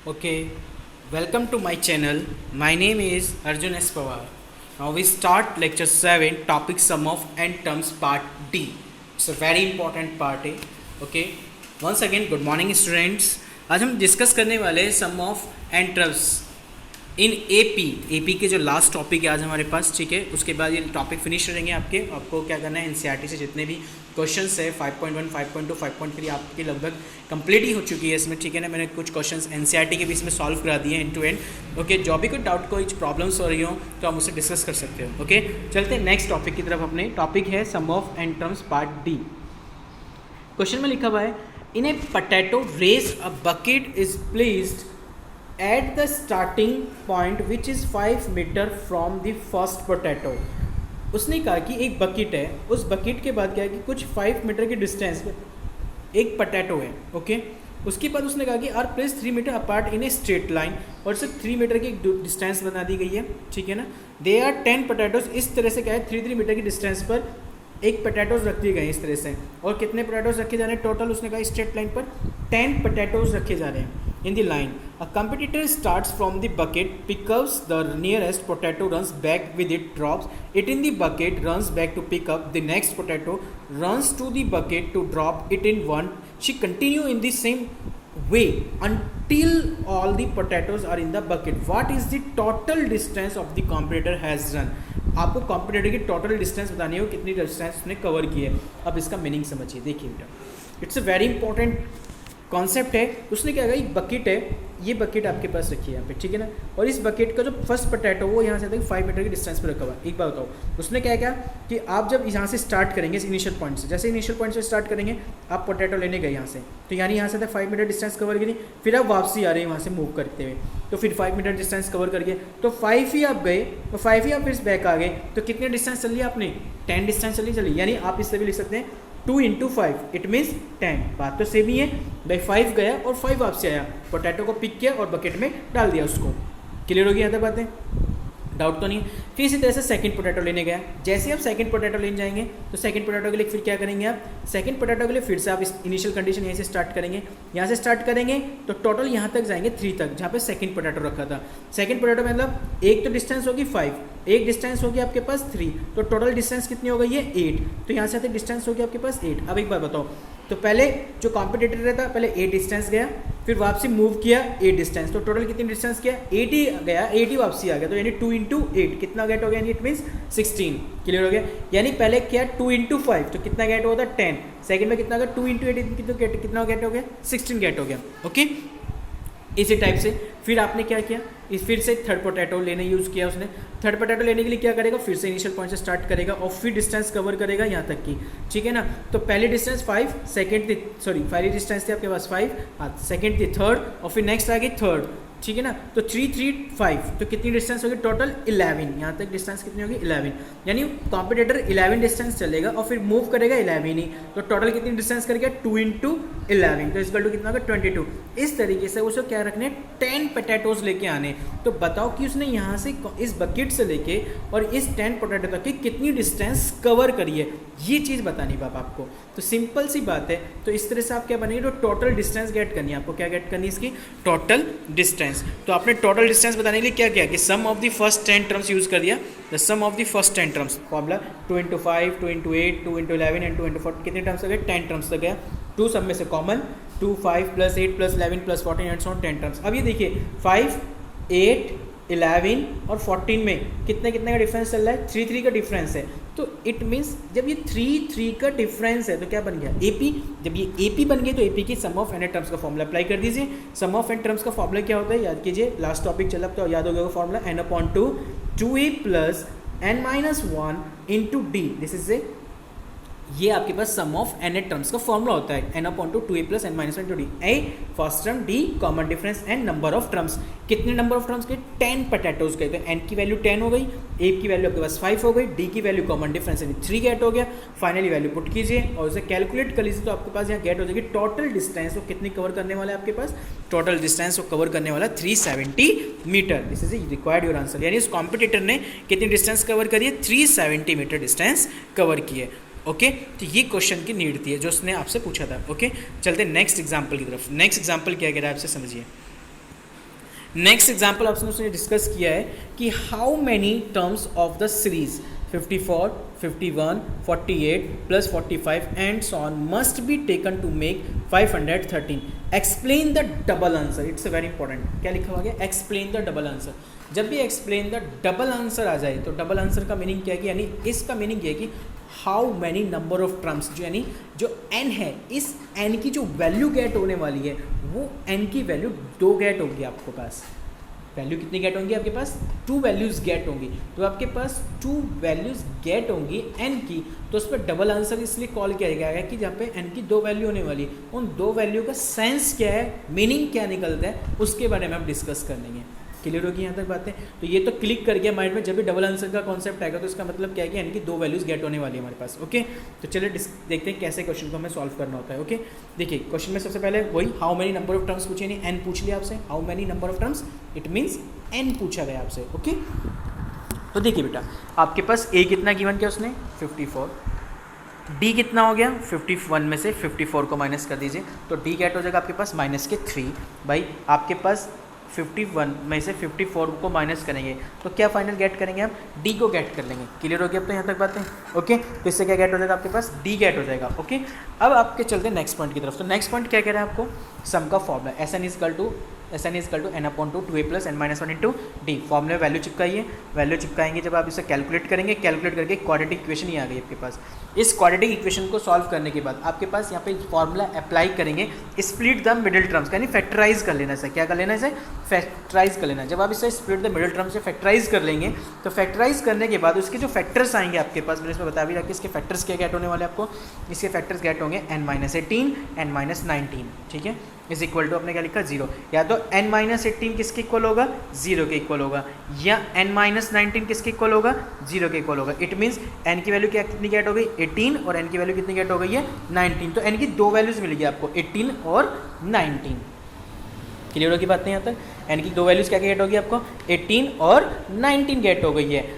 Okay, welcome to my channel. My name is Arjun S. Pawar. Now we start lecture 7, topic sum of n terms part D. It's a very important part है. Okay, once again good morning students. आज हम discuss करने वाले हैं sum of N terms in AP के जो last topic है आज हमारे पास, ठीक है. उसके बाद ये टॉपिक फिनिश रहेंगे आपको क्या करना है, एनसीईआरटी से जितने भी क्वेश्चंस है 5.1, 5.2, 5.3 आपकी लगभग कंप्लीट ही हो चुकी है इसमें, ठीक है ना. मैंने कुछ क्वेश्चंस एनसीईआरटी के भी इसमें सॉल्व करा दिए एंड टू एंड. ओके, जो भी कोई डाउट कोई प्रॉब्लम्स हो रही हो तो आप मुझसे डिस्कस कर सकते हो. ओके, चलते हैं नेक्स्ट टॉपिक की तरफ. अपने टॉपिक है sum of N terms part D. Question में लिखा हुआ है, in a potato race a bucket is placed at the starting point which is 5 meter from the first potato. उसने कहा कि एक बकेट है, उस बकेट के बाद क्या है कि कुछ 5 मीटर की डिस्टेंस पे एक पोटैटो है. ओके, उसके बाद उसने कहा कि are place 3 metre apart in a straight line, और सिर्फ 3 मीटर की एक डिस्टेंस बना दी गई है, ठीक है ना. They are 10 potatoes. इस तरह से क्या है 3 मीटर की डिस्टेंस पर एक पोटैटोज रख दिए गए इस तरह से. और कितने पोटैटोज रखे जा रहे हैं टोटल, उसने कहा स्ट्रेट लाइन पर 10 पोटैटोज रखे जा रहे हैं. In the line, a competitor starts from the bucket, picks up the nearest potato, runs back with it, drops it in the bucket, runs back to pick up the next potato, runs to the bucket to drop it in one. She continues in the same way until all the potatoes are in the bucket. What is the total distance of the competitor has run? आपको competitor की total distance बतानी हो, कितनी distance उसने cover की है. अब इसका मीनिंग समझिए. देखिए बेटा, it's a very important concept है. उसने क्या कहा, एक बकेट है, ये बकेट आपके पास रखी है यहाँ पे, ठीक है ना. और इस बकेट का जो फर्स्ट पोटैटो वो यहाँ से तक 5 मीटर की डिस्टेंस पे रखा हुआ है. एक बात बताओ, उसने क्या किया कि आप जब यहाँ से स्टार्ट करेंगे इस इनिशियल पॉइंट से, जैसे इनिशियल पॉइंट से स्टार्ट करेंगे आप पोटैटो लेने गए यहाँ से, तो यानी यहाँ से तक 5 मीटर डिस्टेंस कवर करी, फिर आप वापसी आ रहे हैं वहाँ से मूव करते हुए, तो फिर 5 मीटर डिस्टेंस कवर करके तो 5 ही आप गए, तो 5 ही आप फिर बैक आ गए, तो कितने डिस्टेंस चल लिया आपने, 10 डिस्टेंस चली. यानी आप इससे भी लिख सकते हैं 2 into 5, इट मीन्स 10. बात तो सेम ही है भाई. 5 गया और 5 वापसी आया, पोटैटो को पिक किया और बकेट में डाल दिया उसको. क्लियर हो गई यहाँ तक बातें, डाउट तो नहीं. फिर इसी तरह से सेकंड पोटैटो लेने गया. जैसे आप सेकंड पोटैटो लेने जाएंगे तो सेकंड पोटैटो के लिए फिर क्या करेंगे आप, सेकंड पोटैटो के लिए फिर से आप इस इनिशियल कंडीशन यहीं से स्टार्ट करेंगे. यहाँ से स्टार्ट करेंगे तो टोटल यहाँ तक जाएंगे 3 तक, जहाँ पे सेकंड पोटैटो रखा था. सेकंड पोटैटो मतलब एक तो डिस्टेंस होगी 5, एक डिस्टेंस होगी आपके पास 3, तो टोटल डिस्टेंस कितनी हो गई है 8. तो यहाँ से डिस्टेंस होगी आपके पास 8. अब एक बार बताओ, तो पहले जो कॉम्पिटिटर रहता पहले 8 डिस्टेंस गया, फिर वापसी मूव किया 8 डिस्टेंस, तो टोटल कितनी डिस्टेंस किया 8 ही गया, 8 ही वापसी आ गया, तो यानी 2 into 8 कितना गेट हो गया, यानी इट मीन्स 16. क्लियर हो गया. यानी पहले किया 2 into 5, तो कितना गेट होता 10. सेकंड में कितना हो गया 2 into 8 कितना गेट हो गया 16 गेट हो गया. ओके, इसी टाइप से फिर आपने क्या किया, फिर से थर्ड पोटैटो लेने यूज़ किया उसने. थर्ड पोटैटो लेने के लिए क्या करेगा, फिर से इनिशियल पॉइंट से स्टार्ट करेगा और फिर डिस्टेंस कवर करेगा यहाँ तक की, ठीक है ना. तो पहली डिस्टेंस 5, सेकंड थी, सॉरी पहली डिस्टेंस थी आपके पास 5, हाँ सेकंड थी थर्ड, और फिर नेक्स्ट आ गई थर्ड, ठीक है ना. तो 3, 3, 5, तो कितनी डिस्टेंस होगी टोटल 11. यहाँ तक डिस्टेंस कितनी होगी 11. यानी कॉम्पिटिटर 11 डिस्टेंस चलेगा और फिर मूव करेगा 11 ही, तो टोटल कितनी डिस्टेंस करेगा 2 into 11, तो इसका टू कितना होगा 22. इस तरीके से उसको क्या रखने 10 पोटैटोज लेके आने. तो बताओ कि उसने यहाँ से इस बकेट से लेके और इस 10 पोटैटो तक की कितनी डिस्टेंस कवर करी है, ये चीज़ बतानी बाप आपको. तो सिंपल सी बात है. तो इस तरह से आप क्या बनेंगे, तो टोटल डिस्टेंस गेट करनी है आपको. क्या गेट करनी है इसकी, टोटल डिस्टेंस. तो आपने टोटल डिस्टेंस बताने के लिए क्या किया कि sum of the first 10 terms use कर दिया. The sum of the first 10 terms formula 2 into 5, 2 into 8, 2 into 11 and 2 into 4. कितने टर्म्स तक गए 10 टर्म्स तक गया. 2 सब में से common 2, 5 + 8 + 11 + 14 and so on 10 terms. अब ये देखिए 5, 8, 11 और 14 में कितने कितने का डिफरेंस चल रहा है, 3, 3 का डिफरेंस है. तो इट मीन्स जब ये 3, 3 का डिफरेंस है तो क्या बन गया एपी. जब ये एपी बन गई तो एपी की सम ऑफ एन टर्म्स का फॉर्मूला अप्लाई कर दीजिए. सम ऑफ एन टर्म्स का फॉर्मूला क्या होता है, याद कीजिए, लास्ट टॉपिक चला तो याद हो गया formula n/2 2a + n-1 into d. This is a, ये आपके पास सम ऑफ एन टर्म्स का फॉर्मूला होता है n/2 2a + n-1 into d. A first term, d common difference, N number of terms. कितने नंबर ऑफ टर्म्स के 10 potatoes के. तो n की वैल्यू 10 हो गई, a की वैल्यू आपके पास 5 हो गई, d की वैल्यू कॉमन डिफरेंस यानी 3 गेट हो गया. फाइनली वैल्यू पुट कीजिए और उसे कैलकुलेट कर लीजिए, तो आपके पास यहाँ गेट हो जाएगी टोटल डिस्टेंस. वो कितनी कवर करने वाला है आपके पास, टोटल डिस्टेंस वो कवर करने वाला 370 metre. This is required your answer. यानी इस कॉम्पिटिटर ने कितनी डिस्टेंस कवर करी है, 370 मीटर डिस्टेंस कवर की है. ओके, तो ये क्वेश्चन की नीड थी जो उसने आपसे पूछा था. ओके, चलते नेक्स्ट एग्जाम्पल की तरफ. नेक्स्ट एग्जाम्पल क्या कह रहा है आपसे समझिए. नेक्स्ट एग्जाम्पल आपसे उसने डिस्कस किया है कि how many terms of the series 54, 51, 48 plus 45 and so on must be taken to make 513. Explain the double answer. It's very important. क्या लिखा हुआ है? Explain the double answer. जब भी एक्सप्लेन द डबल आंसर आ जाए तो डबल आंसर का मीनिंग क्या है कि यानी इसका मीनिंग ये है कि how many number of terms, जो यानी जो n है, इस n की जो वैल्यू गेट होने वाली है वो n की वैल्यू 2 गेट होगी. आपके पास वैल्यू कितनी गेट होंगी? आपके पास 2 वैल्यूज़ गेट होंगी. तो आपके पास 2 वैल्यूज़ गेट होंगी n की, तो उस पर डबल आंसर इसलिए कॉल किया गया है कि जहाँ पे n की 2 वैल्यू होने वाली है, उन 2 वैल्यू का सेंस क्या है, मीनिंग क्या निकलता है, उसके बारे में हम डिस्कस कर लेंगे. क्लियर होगी यहाँ तक बातें? तो ये तो क्लिक कर गया माइंड में. जब भी डबल आंसर का कॉन्सेप्ट आएगा तो इसका मतलब क्या है कि इनकी 2 वैल्यूज़ गेट होने वाली है हमारे पास. ओके, तो चलिए देखते हैं कैसे क्वेश्चन को हमें सॉल्व करना होता है. ओके, देखिए क्वेश्चन में सबसे पहले वही how many number of terms पूछे, नहीं n पूछ लिया आपसे. How many number of terms, it means n पूछा गया आपसे. ओके, तो देखिए बेटा, आपके पास a कितना गिवन किया उसने? 54. d कितना हो गया? 51 में से 54 को माइनस कर दीजिए तो d गेट हो जाएगा आपके पास -3. भाई आपके पास 51 में से 54 को माइनस करेंगे तो क्या फाइनल गेट करेंगे? हम d को गेट कर लेंगे. क्लियर हो गया अब तो यहाँ तक बातें? ओके, तो इससे क्या गेट हो जाएगा आपके पास? d गेट हो जाएगा. ओके, अब आपके चलते हैं नेक्स्ट पॉइंट की तरफ. तो नेक्स्ट पॉइंट क्या कह रहा है आपको? सम का formula n is equal to n upon two 2a plus n minus 1 into d. फॉर्मूले में वैल्यू चिपकाइए. वैल्यू चिपकाएंगे जब आप इसे कैलकुलेट करेंगे, कैलकुलेट करके क्वाड्रेटिक इक्वेशन ही आ गई आपके पास. इस क्वाड्रेटिक इक्वेशन को सॉल्व करने के बाद आपके पास यहाँ पे फॉर्मूला अप्लाई करेंगे. स्प्लिट द मिडिल टर्म्स, यानी फैक्टराइज कर लेना है. क्या कर लेना है? फैक्टराइज कर लेना है. जब आप इसे स्प्लिट द मिडिल टर्म से फैक्टराइज कर लेंगे तो फैक्टराइज करने के बाद उसके जो फैक्टर्स आएंगे आपके पास, मैंने इसमें बता भी रहा कि इसके फैक्टर्स क्या गेट होने वाले आपको. इसके फैक्टर्स गेट होंगे n-18, n-19. ठीक है, इज इक्वल टू अपने क्या लिखा? 0. या तो n-18 किसके इक्वल होगा? 0 के इक्वल होगा, या n-19 किसके इक्वल होगा? 0 के इक्वल होगा. इट मीन्स n की वैल्यू क्या कितनी गेट हो गई? 18, और n की वैल्यू कितनी गेट हो गई है? 19. तो n की 2 वैल्यूज मिलेगी आपको, 18 और 19. क्लियर होगी बातें यहाँ तक? n की 2 वैल्यूज क्या गेट होगी आपको? 18 और 19 गेट हो गई है.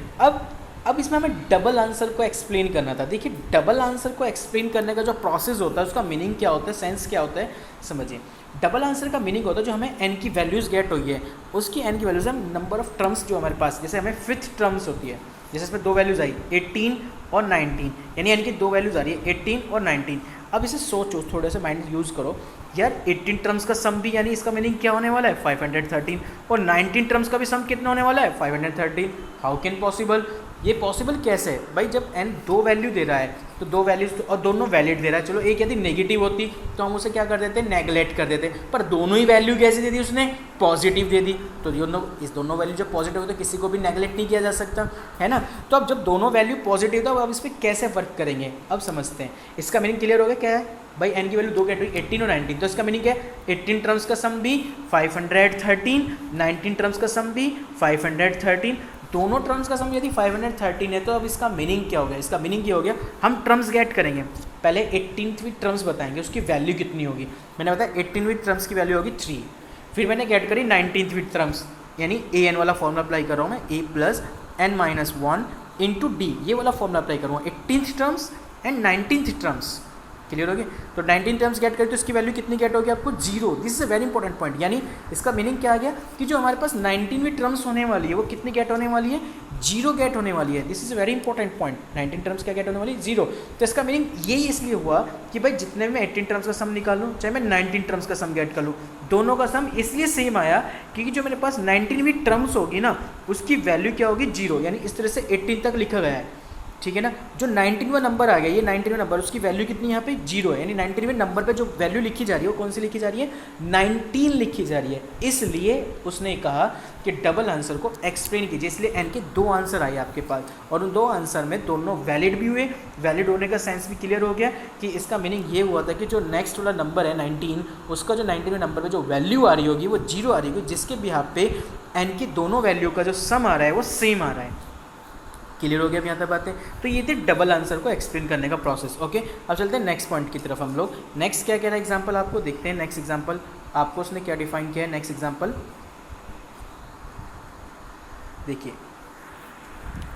अब इसमें हमें डबल आंसर को एक्सप्लेन करना था. देखिए, डबल आंसर को एक्सप्लेन करने का जो प्रोसेस होता है उसका मीनिंग क्या होता है, सेंस क्या होता है, समझिए. डबल आंसर का मीनिंग होता है जो हमें n की वैल्यूज़ गेट हुई है उसकी n की वैल्यूज हम नंबर ऑफ टर्म्स जो हमारे पास, जैसे हमें 5th टर्म्स होती है, जैसे इसमें 2 वैल्यूज़ आई 18 और 19, यानी n की 2 वैल्यूज़ आ रही है 18 और 19. अब इसे सोचो, थोड़े से माइंड यूज़ करो यार. 18 टर्म्स का सम भी, यानी इसका मीनिंग क्या होने वाला है? 513. और 19 टर्म्स का भी सम कितना होने वाला है? 513. How can possible? ये पॉसिबल कैसे है भाई? जब n 2 वैल्यू दे रहा है तो 2 वैल्यूज और दोनों वैलिड दे रहा है. चलो एक यदि नेगेटिव होती तो हम उसे क्या कर देते? नेगलेक्ट कर देते. पर दोनों ही वैल्यू कैसे दे दी उसने? पॉजिटिव दे दी. तो दोनों वैल्यू जब पॉजिटिव हो तो किसी को भी नेगलेक्ट नहीं किया जा सकता है ना. तो अब जब दोनों वैल्यू पॉजिटिव था, अब इस पर कैसे वर्क करेंगे अब समझते हैं. इसका मीनिंग क्लियर हो गया क्या है भाई? n की वैल्यू 2 गेट हुई, 18 और 19. तो इसका मीनिंग क्या है? 18 टर्म्स का सम भी 513, 19 टर्म्स का सम भी 513. दोनों टर्म्स का सम यदि 513 है तो अब इसका मीनिंग क्या हो गया? इसका मीनिंग ये हो गया, हम टर्म्स गेट करेंगे. पहले 18वीं टर्म्स बताएंगे उसकी वैल्यू कितनी होगी. मैंने बताया 18वीं टर्म्स की वैल्यू होगी 3. फिर मैंने गेट करी 19वीं टर्म्स, यानी an वाला फॉर्मूला अप्लाई कर रहा हूँ मैं, a plus n-1 into D. ये वाला फॉर्मूला अप्लाई करूँगा 18th terms and 19th terms. Clear हो गया? तो 19 टर्म्स गेट करें तो इसकी वैल्यू कितनी गेट होगी आपको? 0. This is a very important point. यानी इसका मीनिंग क्या आ गया कि जो हमारे पास 19वीं टर्म्स होने वाली है वो कितनी गेट होने वाली है? 0 गेट होने वाली है. This is a very important point. 19 terms क्या गेट होने वाली है? 0. तो इसका मीनिंग यही इसलिए हुआ कि भाई जितने में 18 टर्म्स का सम निकाल लूँ, चाहे मैं 19 टर्म्स का सम गेट कर लूँ, दोनों का सम इसलिए सेम आया क्योंकि जो मेरे पास 19वीं टर्म्स होगी ना उसकी वैल्यू क्या होगी? 0. यानी इस तरह से 18 तक लिखा गया है. ठीक है ना. जो 19वां नंबर आ गया, ये 19वां नंबर, उसकी वैल्यू कितनी यहाँ पे? 0 है. यानी 19वें नंबर पे जो वैल्यू लिखी जा रही है वो कौन सी लिखी जा रही है? 19 लिखी जा रही है. इसलिए उसने कहा कि डबल आंसर को एक्सप्लेन कीजिए. इसलिए n के 2 आंसर आए आपके पास और उन 2 आंसर में दोनों वैलिड भी हुए. वैलिड होने का सेंस भी क्लियर हो गया कि इसका मीनिंग ये हुआ था कि जो नेक्स्ट वाला नंबर है 19, उसका जो 19वें नंबर पर जो वैल्यू आ रही होगी वो 0 आ रही होगी, जिसके बिहाफ पे n की दोनों वैल्यू का जो सम आ रहा है वो सेम आ रहा है. क्लियर हो गया अब यहाँ तक बातें? तो ये थी डबल आंसर को एक्सप्लेन करने का प्रोसेस. ओके, अब चलते हैं नेक्स्ट पॉइंट की तरफ हम लोग. नेक्स्ट क्या कह रहा है एग्जांपल आपको देखते हैं. नेक्स्ट एग्जांपल आपको उसने क्या डिफाइन किया है? नेक्स्ट एग्जांपल देखिए.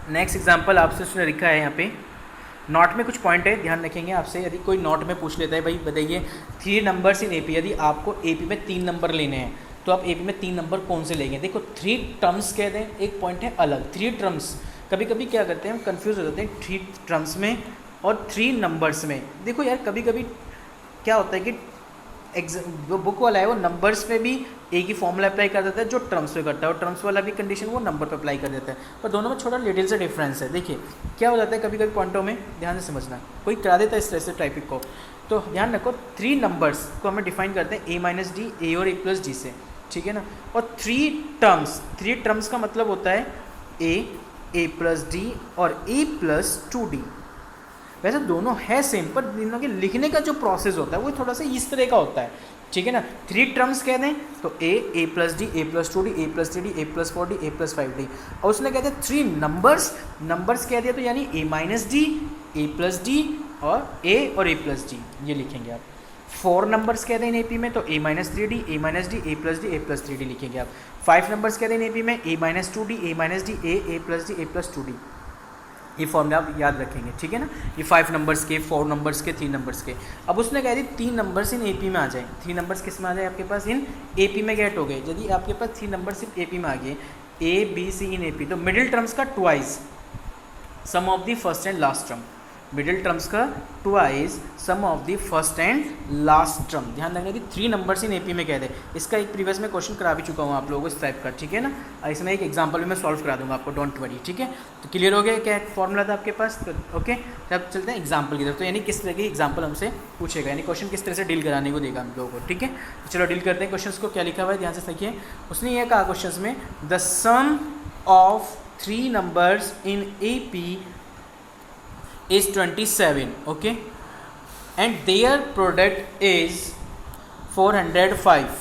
नेक्स्ट एग्जांपल आपसे उसने लिखा है यहाँ पे, नोट में कुछ पॉइंट है ध्यान रखेंगे. आपसे यदि कोई नोट में पूछ लेता है भाई बताइए 3 नंबर्स इन एपी, यदि आपको एपी में 3 नंबर लेने हैं तो आप ए पी में 3 नंबर कौन से लेंगे। देखो 3 टर्म्स कह दें, एक पॉइंट है अलग 3 टर्म्स, कभी कभी क्या करते हैं हम कंफ्यूज हो जाते हैं 3 टर्म्स में और 3 नंबर्स में। देखो यार कभी कभी क्या होता है कि जो बुक वाला है वो नंबर्स पे भी एक ही फॉर्मूला अप्लाई कर देता है जो टर्म्स पे करता है, और टर्म्स वाला भी कंडीशन वो नंबर पे अप्लाई कर देता है, पर दोनों में छोटा लिटिल से डिफरेंस है। देखिए क्या हो जाता है कभी कभी पॉइंटों में, ध्यान से समझना, कोई करा देता है इस तरह से टाइपिंग को, तो ध्यान रखो 3 नंबर्स को हमें डिफाइन करते हैं a माइनस डी, ए और a प्लस डी से, ठीक है ना। और 3 टर्म्स का मतलब होता है a प्लस डी और a प्लस 2d। वैसे दोनों है सेम, पर दोनों के लिखने का जो प्रोसेस होता है वो थोड़ा सा इस तरह का होता है, ठीक है ना। 3 टर्म्स कह दें तो a plus D, a plus 2d, a plus 3d, a plus 4d, a plus 5d, और उसने कहते हैं 3 नंबर्स कह दिया तो यानी a minus D, a plus D और a प्लस डी, ये लिखेंगे आप। 4 नंबर्स कह दें इन AP में तो a minus 3d, a minus D, a plus D, a plus 3d लिखेंगे आप। 5 नंबर्स कह दें इन AP में a minus 2d, a minus D, a plus D, a plus 2d, ये फॉर्मूला आप याद रखेंगे, ठीक है ना। ये 5 नंबर्स के, 4 नंबर्स के, 3 नंबर्स के। अब उसने कह दी 3 नंबर्स इन AP में आ जाए, 3 नंबर्स किस में आ जाए आपके पास, इन AP में गेट हो गए। यदि आपके पास 3 नंबर सिर्फ AP में आ गए, A B C in AP, तो मिडिल टर्म्स का twice sum of the first and last term, middle terms का twice sum of the first and last term. ध्यान रखना कि 3 नंबर्स इन AP में कह दे। इसका एक प्रीवियस में क्वेश्चन करा भी चुका हूँ आप लोगों को इस टाइप का, ठीक है ना। इसमें एक एग्जांपल भी मैं सॉल्व करा दूंगा आपको, डोंट वरी, ठीक है। तो क्लियर हो गया क्या फॉर्मूला था आपके पास, तो ओके। तब चलते हैं एग्जाम्पल की तरफ। तो यानी किस तरह की एग्जाम्पल हमसे पूछेगा, यानी क्वेश्चन किस तरह से डील कराने को देगा हम लोगों को, ठीक है। तो चलो डील करते हैं क्वेश्चन को। क्या लिखा हुआ है ध्यान से देखिए। उसने यह कहा क्वेश्चन में, the sum of 3 numbers in AP is 27, okay, and their product is 405,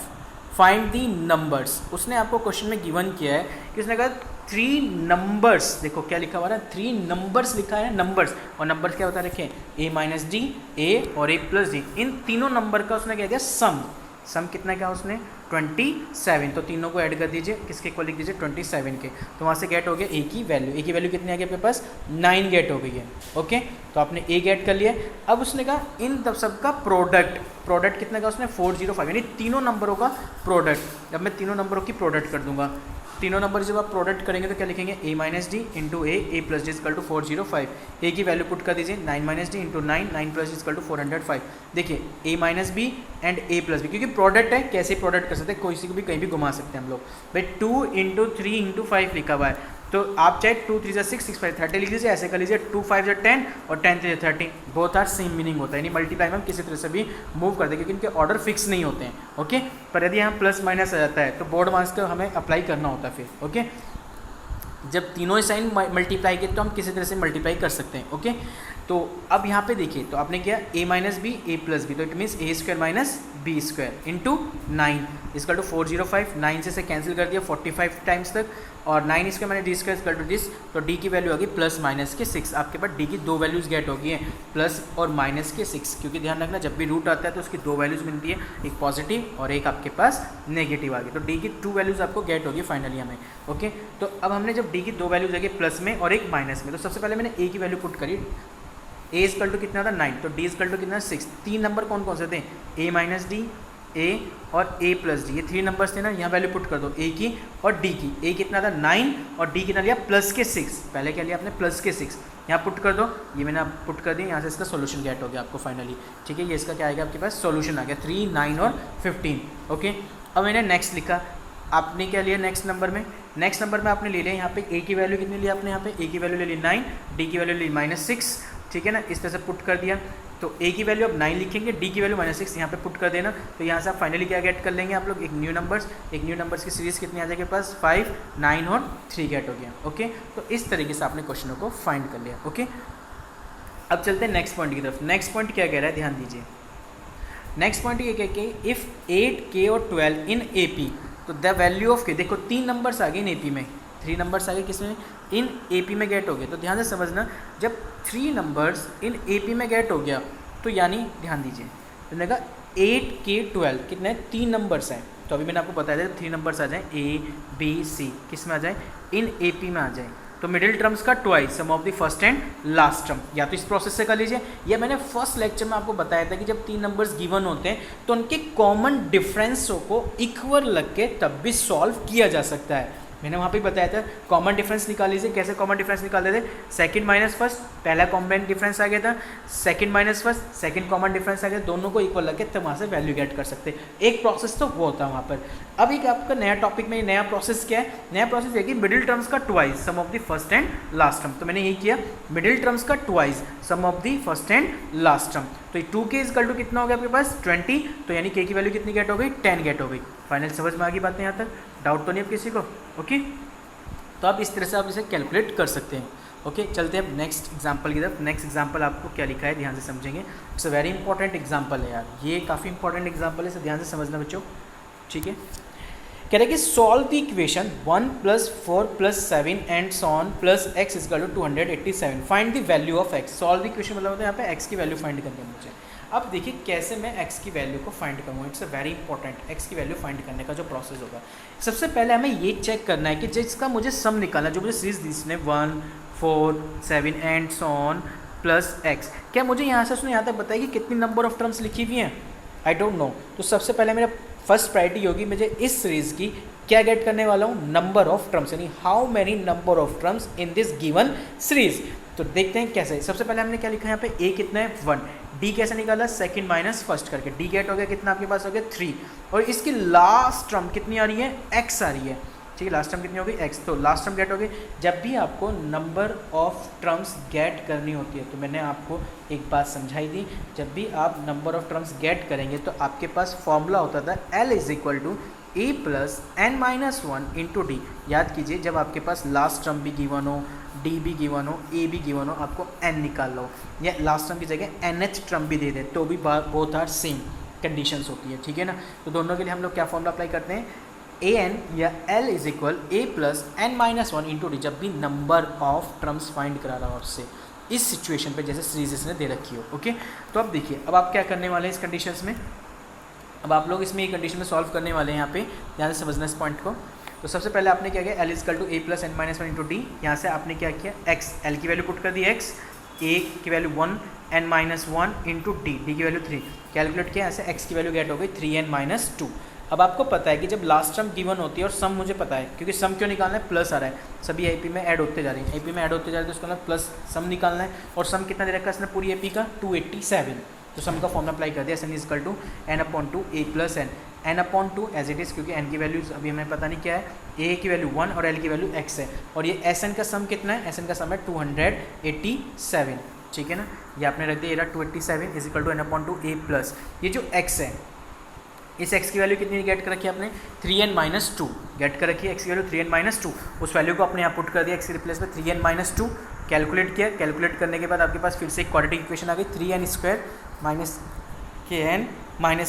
find the numbers। उसने आपको क्वेश्चन में गिवन किया है कि उसने कहा 3 नंबर्स, देखो क्या लिखा हुआ है, 3 नंबर्स लिखा है, नंबर्स, और नंबर्स क्या होता है रखें, a माइनस डी, a और a प्लस डी, इन तीनों नंबर का उसने कह दिया सम कितना क्या उसने 27, तो तीनों को ऐड कर दीजिए, किसके इक्वल लिख दीजिए 27 के, तो वहाँ से गेट हो गया a की वैल्यू कितनी आ गई आपके पास 9 गेट हो गई है, ओके। तो आपने a गेट कर लिया। अब उसने कहा इन सब का प्रोडक्ट कितना का उसने 405, यानी तीनों नंबरों का प्रोडक्ट। जब मैं तीनों नंबरों की प्रोडक्ट कर दूंगा, तीनों नंबर जब आप प्रोडक्ट करेंगे तो क्या लिखेंगे, a minus d into a plus d equal to 405, a की वैल्यू पुट कर दीजिए 9 minus d into 9 plus d equal to 405। देखिए a minus b and a plus b, क्योंकि प्रोडक्ट है, कैसे प्रोडक्ट कर सकते हैं, किसी को भी कहीं भी घुमा सकते हैं हम लोग भाई। 2 इंटू 3 इंटू 5 लिखा हुआ है, तो आप चाहे 2 3 जा 6 6 5 30 लिख लीजिए, ऐसे कर लीजिए 2 5 जा 10 और 10 3 जा 30, बोथ आर सेम मीनिंग होता है, यानी मल्टीप्लाई में हम किसी तरह से भी मूव करते हैं, क्योंकि इनके ऑर्डर फिक्स नहीं होते हैं, ओके। पर यदि यहाँ प्लस माइनस आ जाता है तो बोर्ड मार्क्स का हमें अप्लाई करना होता है फिर, ओके। जब तीनों साइन मल्टीप्लाई किए तो हम किसी तरह से मल्टीप्लाई कर सकते हैं, ओके। तो अब यहाँ पे देखिए, तो आपने किया a minus B, a plus B, तो it means a square minus B square into 9 equal to 405, 9 से कैंसिल कर दिया 45 टाइम्स तक, और 9 square minus d square is equal to this, तो d की वैल्यू होगी प्लस माइनस के 6। आपके पास d की 2 वैल्यूज़ गेट होगी हैं, प्लस और माइनस के 6, क्योंकि ध्यान रखना जब भी रूट आता है तो उसकी 2 वैल्यूज़ मिलती है, एक पॉजिटिव और एक आपके पास नेगेटिव आ गई, तो d की 2 वैल्यूज़ आपको गेट होगी फाइनली हमें, ओके। तो अब हमने जब d की 2 वैल्यूज़ लगे प्लस में और एक माइनस में, तो सबसे पहले मैंने a की वैल्यू पुट करी, a इक्वल टू कितना था 9, तो d इक्वल टू कितना 6। 3 नंबर कौन कौन से थे, a माइनस डी, a और a प्लस डी, ये 3 नंबर्स थे ना, यहाँ वैल्यू पुट कर दो a की और d की। a कितना था 9 और d कितना लिया प्लस के 6, पहले क्या लिया आपने प्लस के 6, यहाँ पुट कर दो, ये मैंने आप पुट कर दी, यहाँ से इसका सोल्यूशन गेट हो गया आपको फाइनली, ठीक है। ये इसका क्या आएगा आपके पास सोल्यूशन आ गया 3 9 और 15, ओके। अब मैंने नेक्स्ट लिखा, आपने क्या लिया नेक्स्ट नंबर में आपने ले लिया यहाँ पे a की वैल्यू कितनी ली आपने, यहाँ पे a की वैल्यू ले ली 9, d की वैल्यू ली -6, ठीक है ना, इस तरह से पुट कर दिया। तो a की वैल्यू अब 9 लिखेंगे, d की वैल्यू -6 यहाँ पे पुट कर देना, तो यहाँ से आप फाइनली क्या गेट कर लेंगे आप लोग, एक न्यू नंबर्स की सीरीज़ कितनी आ जाएगी पास 5 9 और 3 गेट हो गया, ओके। तो इस तरीके से आपने क्वेश्चनों को फाइंड कर लिया, ओके। अब चलते हैं नेक्स्ट पॉइंट की तरफ। नेक्स्ट पॉइंट क्या कह रहा है, ध्यान दीजिए। नेक्स्ट पॉइंट ये कह के इफ़ 8 k और 12 इन AP, तो द वैल्यू ऑफ k, देखो 3 नंबर्स आ गए इन AP में, 3 नंबर्स आ गए किसमें, इन AP में गेट हो गए। तो ध्यान से समझना, जब 3 नंबर्स इन AP में गेट हो गया तो यानी ध्यान दीजिए, तो मैंने कहा 8 k 12 कितने 3 नंबर्स हैं, तो अभी मैंने आपको बताया था 3 नंबर्स आ जाएँ A B C, किस में आ जाए इन AP में आ जाए, तो मिडिल टर्म्स का twice sum of the first and last term, या तो इस प्रोसेस से कर लीजिए, या मैंने फर्स्ट लेक्चर में आपको बताया था कि जब 3 नंबर्स गिवन होते हैं तो उनके कॉमन डिफरेंसों को इक्वल लग के तब भी सॉल्व किया जा सकता है। मैंने वहाँ पे बताया था कॉमन डिफरेंस निकाल लीजिए। कैसे कॉमन डिफरेंस निकालते थे? सेकंड माइनस फर्स्ट, पहला कॉमन डिफरेंस आ गया था, second minus first, second common difference आ गया, दोनों को इक्वल लगे तब वहाँ से वैल्यू गेट कर सकते हैं। एक प्रोसेस तो वो होता है वहाँ पर। अब एक आपका नया टॉपिक में नया प्रोसेस क्या है? नया प्रोसेस है कि मिडिल टर्म्स का twice sum of the first and last term. तो मैंने यही किया, मिडिल टर्म्स का twice sum of the first and last term. तो 2k इक्वल टू कितना हो गया आपके पास? 20। तो यानी k की वैल्यू कितनी गेट हो गई? 10 गेट हो गई। फाइनल समझ में आ गई बातें यहाँ तक? डाउट तो नहीं अब किसी को? ओके, तो आप इस तरह से आप इसे कैलकुलेट कर सकते हैं। ओके, चलते हैं अब नेक्स्ट एग्जांपल की तरफ। नेक्स्ट एग्जांपल आपको क्या लिखा है ध्यान से समझेंगे। It's a very important example है यार, ये काफ़ी इंपॉर्टेंट एग्जांपल है, इसे ध्यान से समझना बच्चों। ठीक है, कह रहे कि solve the equation 1 + 4 + 7 and so on plus x = 287, find the value of x। Solve the equation मतलब होता है यहाँ पे x की वैल्यू फाइंड करनी है मुझे। अब देखिए कैसे मैं x की वैल्यू को फाइंड करूँगा। It's a very important, x की वैल्यू फाइंड करने का जो प्रोसेस होगा, सबसे पहले हमें ये चेक करना है कि जिसका मुझे सम निकालना है, जो मुझे सीरीज दी इसने 1, 4, 7 and so on plus x, क्या मुझे यहाँ से उसने यहाँ तक बताया कि कितनी नंबर ऑफ टर्म्स लिखी हुई हैं? I don't know. तो सबसे पहले मेरा फर्स्ट प्रायोरिटी होगी मुझे इस सीरीज की क्या गेट करने वाला हूँ? नंबर ऑफ टर्म्स, यानी how many number of terms in this given series. तो देखते हैं कैसे। सबसे पहले हमने क्या लिखा है यहाँ पे? a कितना है? 1। d कैसे निकाला? सेकंड माइनस फर्स्ट करके। d गेट हो गया कितना आपके पास? हो गया 3। और इसकी लास्ट टर्म कितनी आ रही है? x आ रही है। ठीक है, लास्ट टर्म कितनी होगी? x। तो लास्ट टर्म गेट हो गई। जब भी आपको नंबर ऑफ टर्म्स गेट करनी होती है, तो मैंने आपको एक बात समझाई थी, जब भी आप नंबर ऑफ टर्म्स गेट करेंगे तो आपके पास फॉर्मूला होता था L = a + n-1 × d। याद कीजिए, जब आपके पास लास्ट टर्म भी गिवन हो, d भी गिवन हो, a भी गिवन हो, आपको n निकाल लो, या लास्ट टर्म की जगह nth टर्म भी दे दे तो भी बोथ आर सेम कंडीशंस होती है। ठीक है ना? तो दोनों के लिए हम लोग क्या फॉर्मूला अप्लाई करते हैं? an या L = a + n-1 × d, जब भी नंबर ऑफ टर्म्स फाइंड करा रहा हो उससे, इस सिचुएशन पे जैसे सीरीज ने दे रखी हो। ओके, तो अब देखिए, अब आप क्या करने वाले हैं इस कंडीशंस में? अब आप लोग इसमें ये कंडीशन में सॉल्व करने वाले हैं। यहाँ पे ध्यान से समझना इस पॉइंट को। तो सबसे पहले आपने क्या किया? L = a + n-1 × d। यहाँ से आपने क्या किया? x, L की वैल्यू पुट कर दी x, a की वैल्यू 1, n-1 × d, d की वैल्यू 3 कैलकुलेट किया। ऐसे x की वैल्यू गेट हो गई 3n-2। अब आपको पता है कि जब लास्ट टर्म गिवन होती है और सम मुझे पता है, क्योंकि सम क्यों निकालना है? प्लस आ रहा है, सभी आईपी में ऐड होते जा रही है, आईपी में ऐड होते जा रहे हैं, तो उसका मतलब प्लस सम निकालना है। और सम कितना दे रखा है इसने पूरी आईपी का? 287। तो सम का फॉर्मूला अप्लाई कर दिया, n = n/2 a + n, n/2 as it is, क्योंकि n की वैल्यूज अभी हमें पता नहीं क्या है, a की वैल्यू 1 और l की वैल्यू x है, और ये Sn का सम कितना है? Sn का सम है 287। ठीक है ना? ये आपने रख दिया 287 = n/2 a +, ये जो x है, इस x की वैल्यू कितनी गेट कर रखी है आपने? 3n-2 गेट कर रखी है, x की वैल्यू 3n-2। उस वैल्यू को आपने यहाँ पुट कर दिया, x के रिप्लेस में 3n-2 कैलकुलेट किया। कैलकुलेट करने के बाद आपके पास फिर से एक क्वाड्रेटिक इक्वेशन आ गई, 3n² - kn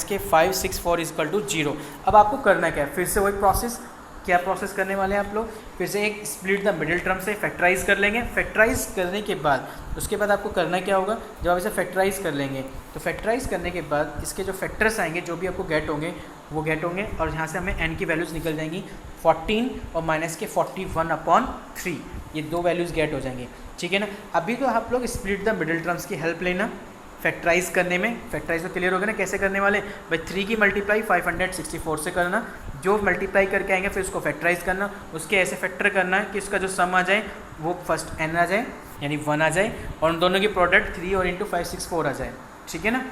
- k 564 = 0। अब आपको करना क्या है? फिर से वही प्रोसेस। क्या प्रोसेस करने वाले हैं आप लोग? फिर से एक स्प्लिट द मिडिल टर्म से फैक्टराइज कर लेंगे। फैक्टराइज करने के बाद उसके बाद आपको करना क्या होगा? जब आप इसे फैक्टराइज कर लेंगे, तो फैक्टराइज करने के बाद इसके जो फैक्टर्स आएंगे, जो भी आपको गेट होंगे वो गेट होंगे, और यहाँ से हमें n की वैल्यूज़ निकल जाएंगी 14 और -k 41/3। ये दो वैल्यूज़ गेट हो जाएंगे। ठीक है ना? अभी तो आप लोग स्प्लिट द मिडिल टर्म्स की हेल्प लेना फैक्टराइज करने में। फैक्टराइज तो क्लियर हो गया ना कैसे करने वाले? भाई 3 की मल्टीप्लाई 564 से करना, जो मल्टीप्लाई करके आएंगे फिर उसको फैक्टराइज करना, उसके ऐसे फैक्टर करना है कि उसका जो सम आ जाए वो फर्स्ट n आ जाए, यानी 1 आ जाए, और उन दोनों की प्रोडक्ट 3 और × 564 आ जाए। ठीक है ना?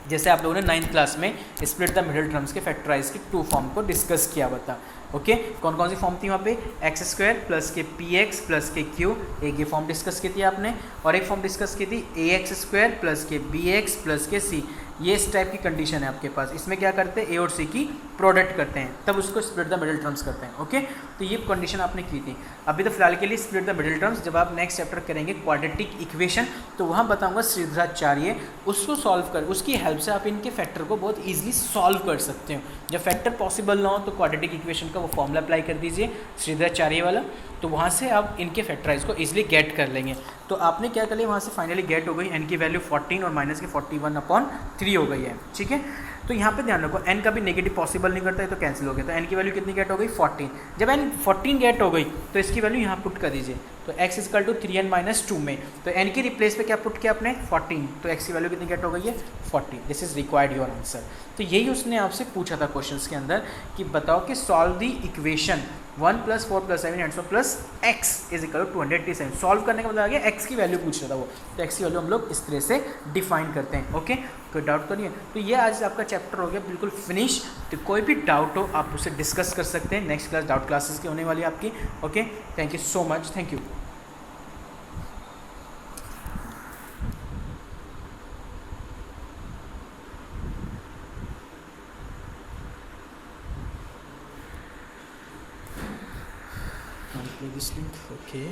जैसे आप लोगों ने 9th क्लास में स्प्लिट द मिडिल टर्म्स के फैक्टराइज की 2 फॉर्म को डिस्कस किया बता। ओके, कौन कौन सी फॉर्म थी वहाँ पे? x² + के px + के q, एक ये फॉर्म डिस्कस की थी आपने, और एक फॉर्म डिस्कस की थी ax² + के bx + के c। ये इस टाइप की कंडीशन है आपके पास। इसमें क्या करते हैं? a और c की प्रोडक्ट करते हैं, तब उसको स्प्लिट द मिडिल टर्म्स करते हैं। ओके, तो ये कंडीशन आपने की थी। अभी तो फिलहाल के लिए स्प्लिट द मिडिल टर्म्स, जब आप नेक्स्ट चैप्टर करेंगे क्वाड्रेटिक इक्वेशन, तो वहाँ बताऊंगा श्रीधराचार्य, उसको सॉल्व कर, उसकी हेल्प से आप इनके फैक्टर को बहुत ईजिली सॉल्व कर सकते हो। जब फैक्टर पॉसिबल ना हो तो क्वाड्रेटिक इक्वेशन का वो फॉर्मूला अप्लाई कर दीजिए श्रीधराचार्य वाला, तो वहाँ से आप इनके फैक्टराइज को ईजिली गेट कर लेंगे। तो आपने क्या कर लिया? वहाँ से फाइनली गेट हो गई n की वैल्यू 14 और -k 41/3 हो गई है। ठीक है, तो यहाँ पे ध्यान रखो n का भी नेगेटिव पॉसिबल नहीं करता है, तो कैंसिल हो गया, तो n की वैल्यू कितनी गेट हो गई 14। जब n 14 गेट हो गई तो इसकी वैल्यू यहाँ पुट कर दीजिए, तो x इजकल टू 3n-2 में, तो n की रिप्लेस पे क्या पुट किया आपने 14, तो x की वैल्यू कितनी गेट हो गई है 40। This is required your answer. तो यही उसने आपसे पूछा था क्वेश्चंस के अंदर कि बताओ कि solve the equation 1 + 4 + 7 and so plus x is equal to 287। Solve करने का मतलब आ गया x की वैल्यू पूछ रहा था वो, तो x की वैल्यू हम लोग इस तरह से डिफाइन करते हैं। ओके, कोई डाउट तो नहीं है? तो ये आज आपका चैप्टर हो गया बिल्कुल फिनिश। तो कोई भी डाउट हो आप उसे डिस्कस कर सकते हैं, नेक्स्ट क्लास डाउट क्लासेस की होने वाली है आपकी। Okay, thank you so much, thank you. I'll play this link. Okay.